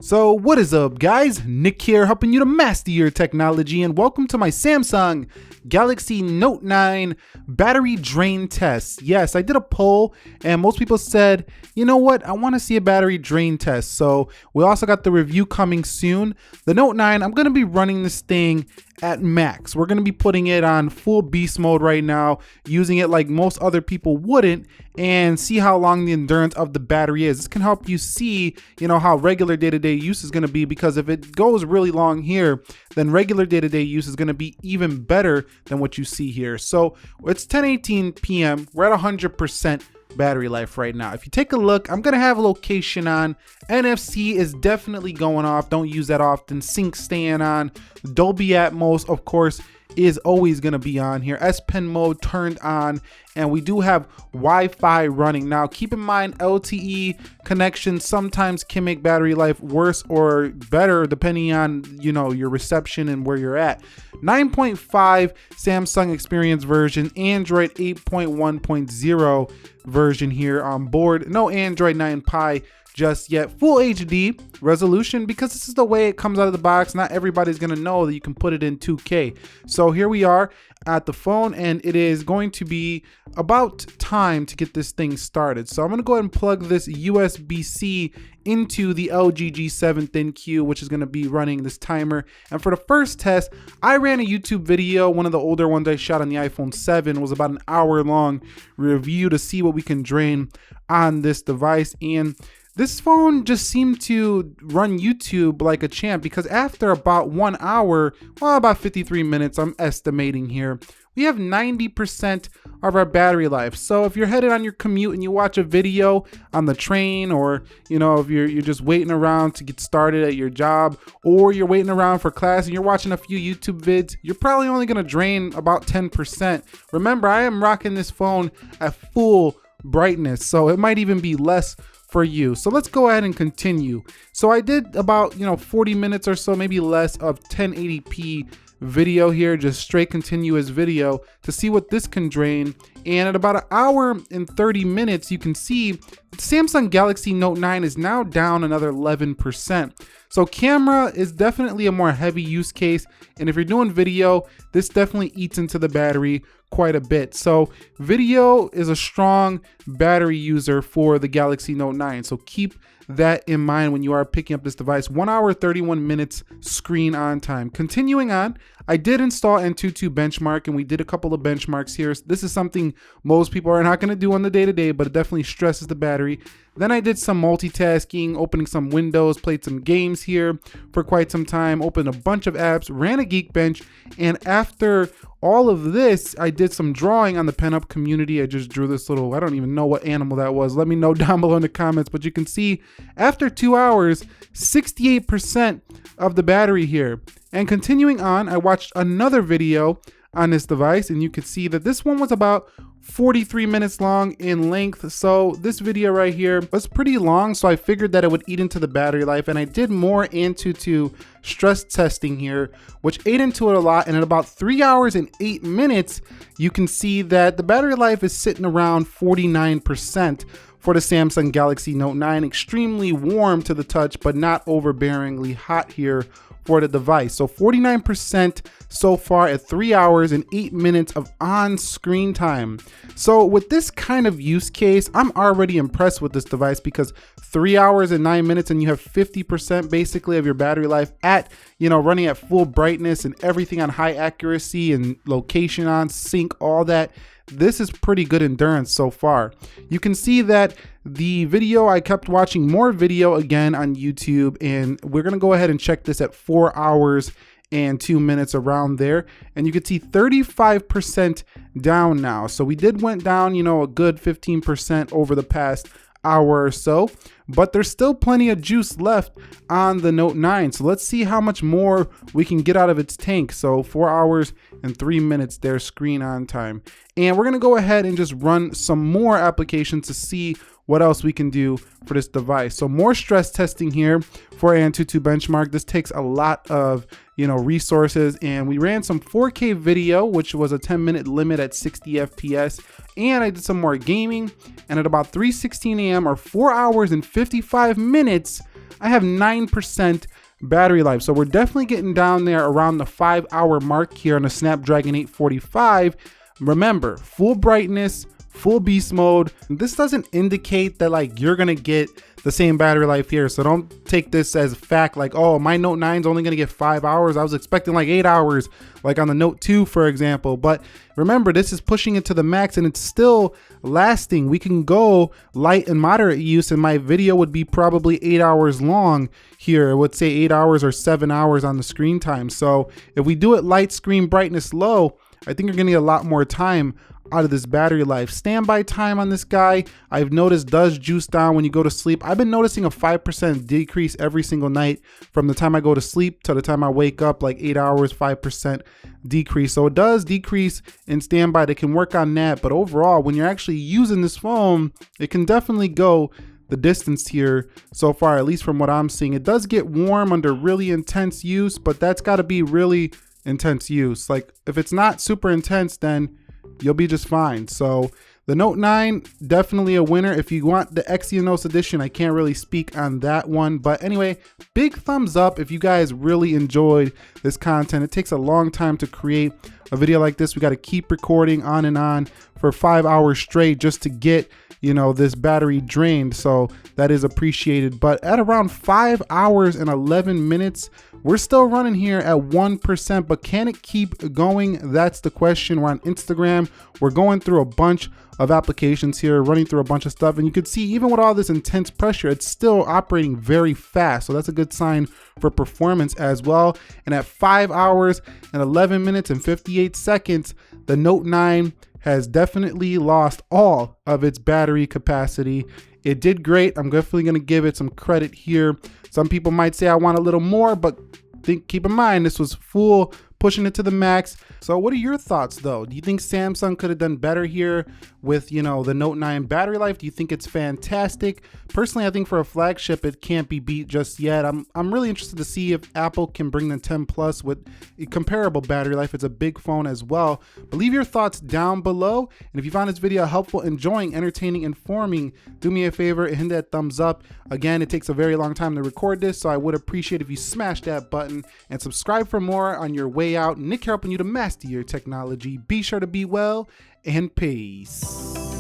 So what is up guys, Nick here helping you to master your technology, and welcome to my Samsung Galaxy Note 9 battery drain test. Yes, I did a poll and most people said, you know what, I want to see a battery drain test. So we also got the review coming soon. The Note 9, I'm going to be running this thing at max. We're going to be putting it on full beast mode right now, using it like most other people wouldn't, and see how long the endurance of the battery is. This can help you see, how regular day-to-day use is going to be, because if it goes really long here, then regular day-to-day use is going to be even better than what you see here. So it's 10:18 p.m. We're at 100% battery life right now. If you take a look, I'm gonna have location on. NFC is definitely going off. Don't use that often. Sync staying on. Dolby Atmos, of course, is always gonna be on here. S Pen mode turned on, and we do have Wi-Fi running. Now keep in mind, LTE connection sometimes can make battery life worse or better depending on your reception and where you're at. 9.5 Samsung Experience version, Android 8.1.0 version here on board. No Android 9 Pie just yet. Full HD resolution, because this is the way it comes out of the box. Not everybody's gonna know that you can put it in 2K. So here we are at the phone, and it is going to be about time to get this thing started. So I'm gonna go ahead and plug this USB-C into the LG G7 ThinQ, which is gonna be running this timer. And for the first test, I ran a YouTube video. One of the older ones I shot on the iPhone 7 was about an hour long review to see what we can drain on this device. And this phone just seemed to run YouTube like a champ, because after about 1 hour, well, about 53 minutes, I'm estimating here, we have 90% of our battery life. So if you're headed on your commute and you watch a video on the train, or if you're just waiting around to get started at your job, or you're waiting around for class and you're watching a few YouTube vids, you're probably only gonna drain about 10%. Remember, I am rocking this phone at full brightness, so it might even be less for you. So let's go ahead and continue. So I did about 40 minutes or so, maybe less, of 1080p video here, just straight continuous video, to see what this can drain. And at about an hour and 30 minutes, you can see the Samsung Galaxy Note 9 is now down another 11%. So camera is definitely a more heavy use case, and if you're doing video, this definitely eats into the battery quite a bit. So video is a strong battery user for the Galaxy Note 9, so keep that in mind when you are picking up this device. 1 hour 31 minutes screen on time. Continuing on, I did install Antutu Benchmark, and we did a couple of benchmarks here. This is something most people are not going to do on the day-to-day, but it definitely stresses the battery. Then I did some multitasking, opening some windows, played some games here for quite some time, opened a bunch of apps, ran a Geekbench, and after all of this, I did some drawing on the PenUp community. I just drew this little, I don't even know what animal that was. Let me know down below in the comments. But you can see after 2 hours, 68% of the battery here. And continuing on, I watched another video on this device, and you could see that this one was about 43 minutes long in length. So this video right here was pretty long, so I figured that it would eat into the battery life, and I did more Antutu stress testing here, which ate into it a lot. And at about 3 hours and 8 minutes, you can see that the battery life is sitting around 49% for the Samsung Galaxy Note 9. Extremely warm to the touch, but not overbearingly hot here for the device. So 49% so far at 3 hours and 8 minutes of on-screen time. So with this kind of use case, I'm already impressed with this device, because 3 hours and 9 minutes and you have 50% basically of your battery life at, running at full brightness and everything on high accuracy and location on sync, all that. This is pretty good endurance so far. You can see that the video, I kept watching more video again on YouTube, and we're gonna go ahead and check this at 4 hours and 2 minutes around there, and you can see 35% down now. So we went down, a good 15% over the past hour or so, but there's still plenty of juice left on the Note 9. So let's see how much more we can get out of its tank. So 4 hours and 3 minutes there screen on time. And we're gonna go ahead and just run some more applications to see what else we can do for this device. So more stress testing here for Antutu Benchmark. This takes a lot of resources, and we ran some 4K video, which was a 10-minute limit at 60 FPS, and I did some more gaming. And at about 3:16 a.m. or 4 hours and 55 minutes, I have 9% battery life. So we're definitely getting down there around the 5-hour mark here on the Snapdragon 845. Remember, full brightness, full beast mode. This doesn't indicate that like you're gonna get the same battery life here, so don't take this as fact like, oh, my Note 9 is only gonna get 5 hours. I was expecting like 8 hours like on the Note 2, for example. But remember, this is pushing it to the max and it's still lasting. We can go light and moderate use, and my video would be probably 8 hours long here. I would say 8 hours or 7 hours on the screen time. So if we do it light, screen brightness low, I think you're gonna get a lot more time out of this battery life. Standby time on this guy, I've noticed, does juice down when you go to sleep. I've been noticing a 5% decrease every single night from the time I go to sleep to the time I wake up, like 8 hours, 5% decrease. So it does decrease in standby. They can work on that, but overall, when you're actually using this phone, it can definitely go the distance here so far, at least from what I'm seeing. It does get warm under really intense use, but that's got to be really intense use. Like if it's not super intense, then you'll be just fine. So the Note 9, definitely a winner. If you want the Exynos edition, I can't really speak on that one. But anyway, big thumbs up if you guys really enjoyed this content. It takes a long time to create a video like this. We got to keep recording on and on for 5 hours straight just to get, you know, this battery drained. So that is appreciated. But at around 5 hours and 11 minutes, we're still running here at 1%, but can it keep going? That's the question. We're on Instagram. We're going through a bunch of applications here, running through a bunch of stuff. And you can see even with all this intense pressure, it's still operating very fast. So that's a good sign for performance as well. And at 5 hours and 11 minutes and 58 seconds, the Note 9 has definitely lost all of its battery capacity. It did great. I'm definitely going to give it some credit here. Some people might say I want a little more, but keep in mind this was full, pushing it to the max. So what are your thoughts though? Do you think Samsung could have done better here with, you know, the Note 9 battery life? Do you think it's fantastic? Personally, I think for a flagship, it can't be beat just yet. I'm really interested to see if Apple can bring the 10 Plus with a comparable battery life. It's a big phone as well. But leave your thoughts down below. And if you found this video helpful, enjoying, entertaining, informing, do me a favor and hit that thumbs up. Again, it takes a very long time to record this, so I would appreciate if you smash that button and subscribe for more on your way out. Nick here helping you to master your technology. Be sure to be well and peace.